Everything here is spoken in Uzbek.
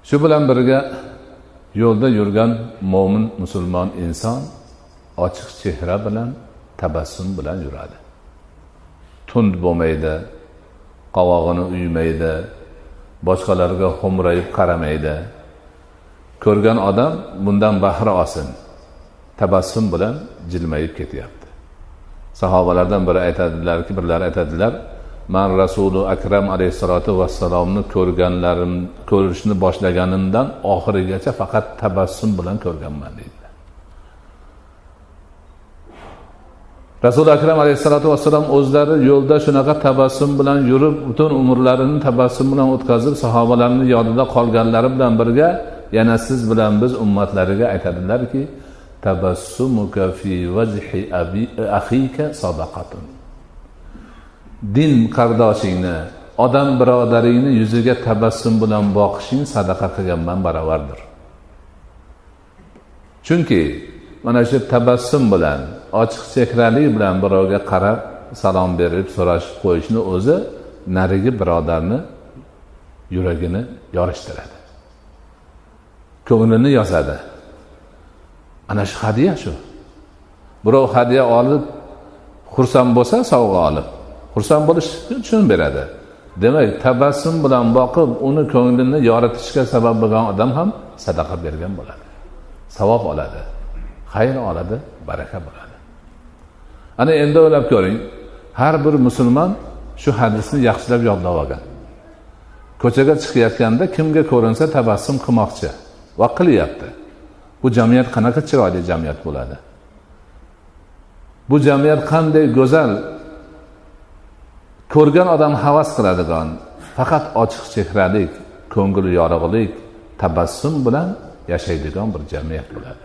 Shu bilan birga yo'lda yurgan mo'min musulmon inson ochiq chehra bilan, tabassum bilan yuradi. Tund bo'lmaydi, qovog'ini uymaydi, boshqalarga xo'mrayib qaramaydi. Ko'rgan odam bundan bahra olsin, tabassum bilan jilmayib ketyapti. Sahobalardan biri aytadilarki, birlari aytadilar, "Man Rasuli akram alayhisolatu vassalomni ko'rishni boshlaganimdan oxirigacha faqat tabassum bilan ko'rganman" deydilar. Rasuli akram alayhisolatu vassalom o'zlari yo'lda shunaqa tabassum bilan yurib, butun umrlarini tabassum bilan o'tkazib, sahobalarning yodida qolganlari bilan birga yana siz bilan biz ummatlariga aytadilarki, "Tabassumuka fi wajhi akhika sadaqatun." Din qardoshingni, odam birodaringni yuziga tabassum bilan boqishing sadaqa qilganman barobardir. Chunki mana shu tabassum bilan, ochiq chehralik bilan birovga qarab salom berib so'rashib qo'yishni o'zi narigi birodarni yuragini yorishtiradi. Ko'nglini yozadi. Ana shu hadiya shu. Birov hadiya olib xursand bo'lsa, sovg'a olib xursand bo'lish uchun beradi. Demak, tabassum bilan boqib, uni ko'nglini yoritishga sabab bo'lgan odam ham sadaqa bergan bo'ladi. Savob oladi, xayr oladi, baraka bo'ladi. Ana endi o'ylab ko'ring, har bir musulmon shu hadisni yaxshilab yodlab olgan. Ko'chaga chiqayotganda kimga ko'rinsa tabassum qilmoqchi va qilyapti. Bu jamiyat qanaqa chiroyli jamiyat bo'ladi? Bu jamiyat qanday go'zal, ko'rgan odam havas qiladigan, faqat ochiq chehralik, ko'ngli yorug'lik, tabassum bilan yashaydigan bir jamiyat bo'ladi.